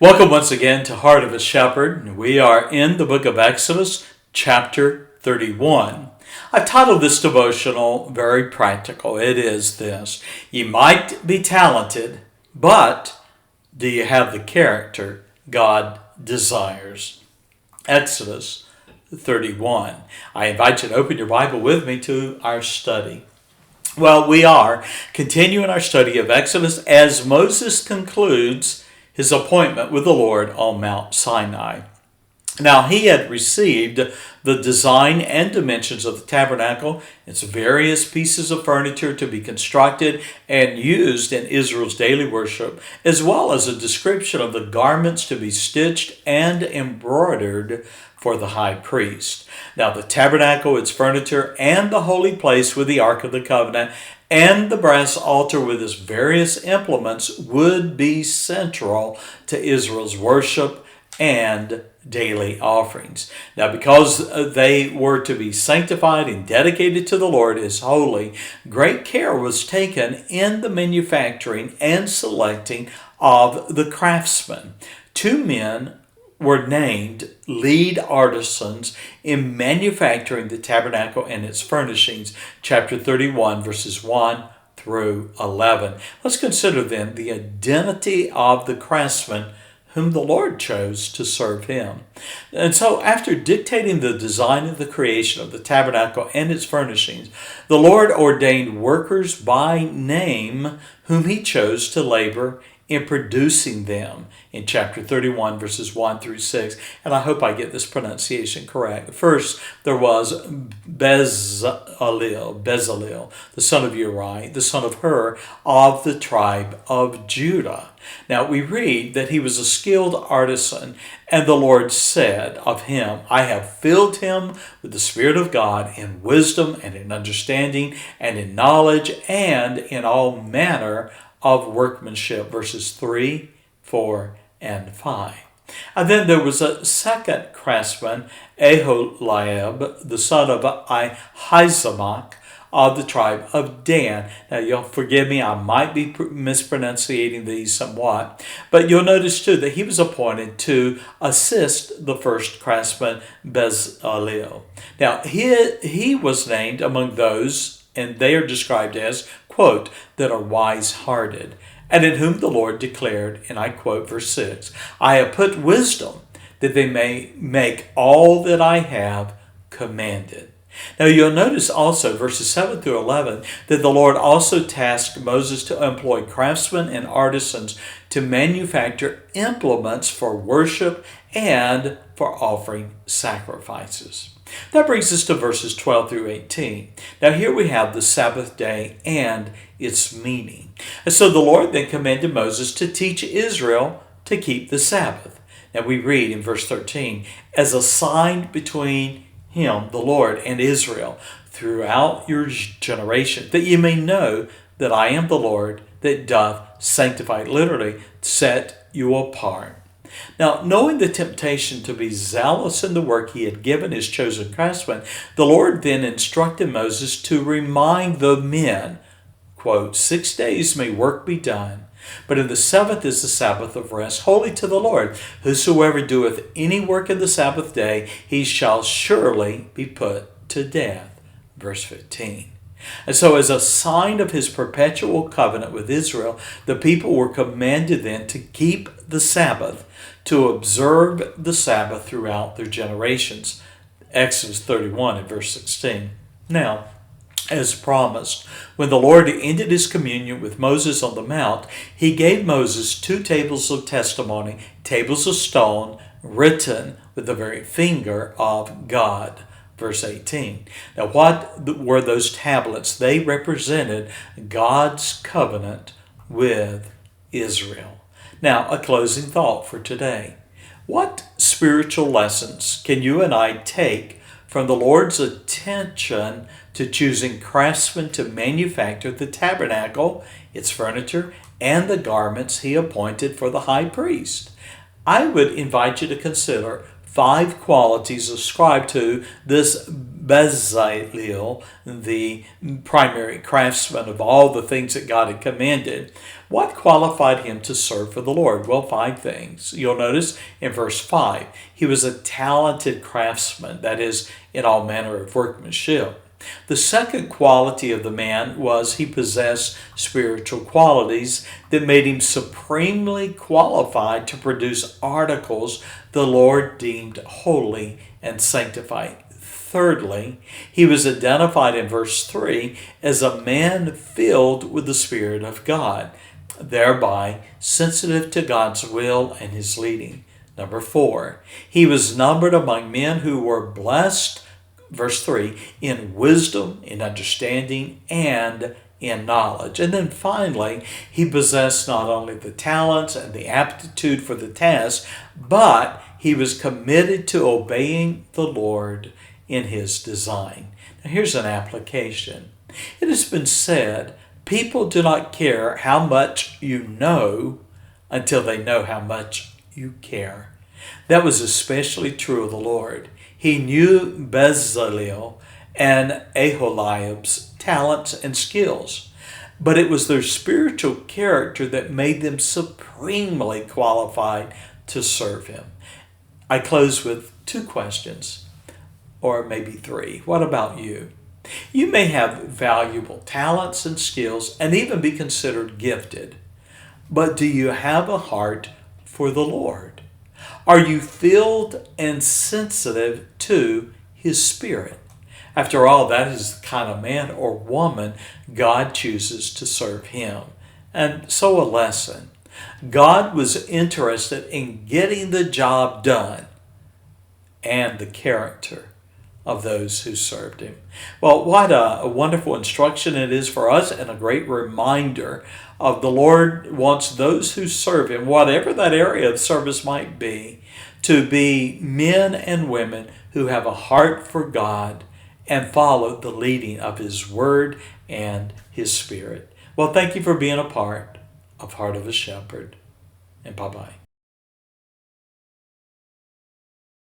Welcome once again to Heart of a Shepherd. We are in the book of Exodus, chapter 31. I've titled this devotional very practical. It is this: you might be talented, but do you have the character God desires? Exodus 31. I invite you to open your Bible with me to our study. Well, we are continuing our study of Exodus as Moses concludes his appointment with the Lord on Mount Sinai. Now, he had received the design and dimensions of the tabernacle, its various pieces of furniture to be constructed and used in Israel's daily worship, as well as a description of the garments to be stitched and embroidered for the high priest. Now, the tabernacle, its furniture, and the holy place with the Ark of the Covenant, and the brass altar with its various implements would be central to Israel's worship and daily offerings. Now, because they were to be sanctified and dedicated to the Lord as holy, great care was taken in the manufacturing and selecting of the craftsmen. 2 men were named lead artisans in manufacturing the tabernacle and its furnishings. Chapter 31, verses 1 through 11. Let's consider then the identity of the craftsmen whom the Lord chose to serve him. And so, after dictating the design of the creation of the tabernacle and its furnishings, the Lord ordained workers by name whom he chose to labor in producing them in chapter 31, verses 1 through 6. And I hope I get this pronunciation correct. First, there was Bezalel, the son of Uri, the son of Hur, of the tribe of Judah. Now, we read that he was a skilled artisan, and the Lord said of him, I have filled him with the Spirit of God in wisdom and in understanding and in knowledge and in all manner of workmanship, verses 3, 4, and 5. And then there was a second craftsman, Aholiab, the son of Ahisamach, of the tribe of Dan. Now, you'll forgive me, I might be mispronouncing these somewhat, but you'll notice too that he was appointed to assist the first craftsman, Bezalel. Now, he was named among those, and they are described as, quote, that are wise-hearted, and in whom the Lord declared, and I quote verse 6, I have put wisdom that they may make all that I have commanded. Now, you'll notice also, verses 7 through 11, that the Lord also tasked Moses to employ craftsmen and artisans to manufacture implements for worship and for offering sacrifices. That brings us to verses 12 through 18. Now, here we have the Sabbath day and its meaning. And so the Lord then commanded Moses to teach Israel to keep the Sabbath. Now, we read in verse 13, as a sign between him, the Lord, and Israel throughout your generation, that ye may know that I am the Lord that doth sanctify, literally, set you apart. Now, knowing the temptation to be zealous in the work he had given his chosen craftsmen, the Lord then instructed Moses to remind the men, quote, 6 days may work be done, but in the seventh is the Sabbath of rest, holy to the Lord. Whosoever doeth any work in the Sabbath day, he shall surely be put to death. Verse 15. And so, as a sign of his perpetual covenant with Israel, the people were commanded then to keep the Sabbath, to observe the Sabbath throughout their generations. Exodus 31 and verse 16. Now, as promised, when the Lord ended his communion with Moses on the mount, he gave Moses 2 tables of testimony, tables of stone, written with the very finger of God. Verse 18. Now, what were those tablets? They represented God's covenant with Israel. Now, a closing thought for today. What spiritual lessons can you and I take from the Lord's attention to choosing craftsmen to manufacture the tabernacle, its furniture, and the garments he appointed for the high priest? I would invite you to consider 5 qualities ascribed to this Bezalel, the primary craftsman of all the things that God had commanded. What qualified him to serve for the Lord? Well, 5 things. You'll notice in verse 5, he was a talented craftsman, that is, in all manner of workmanship. The second quality of the man was he possessed spiritual qualities that made him supremely qualified to produce articles the Lord deemed holy and sanctified. Thirdly, he was identified in verse 3 as a man filled with the Spirit of God, thereby sensitive to God's will and his leading. Number 4, he was numbered among men who were blessed, verse 3, in wisdom, in understanding, and in knowledge. And then finally, he possessed not only the talents and the aptitude for the task, but he was committed to obeying the Lord in his design. Now here's an application. It has been said, people do not care how much you know until they know how much you care. That was especially true of the Lord. He knew Bezalel and Aholiab's talents and skills, but it was their spiritual character that made them supremely qualified to serve him. I close with 2 questions, or maybe 3. What about you? You may have valuable talents and skills and even be considered gifted, but do you have a heart for the Lord? Are you filled and sensitive to his Spirit? After all, that is the kind of man or woman God chooses to serve him. And so a lesson. God was interested in getting the job done and the character of those who served him. Well, what a wonderful instruction it is for us, and a great reminder of the Lord wants those who serve him, whatever that area of service might be, to be men and women who have a heart for God and follow the leading of his word and his Spirit. Well, thank you for being a part of Heart of a Shepherd, and bye-bye.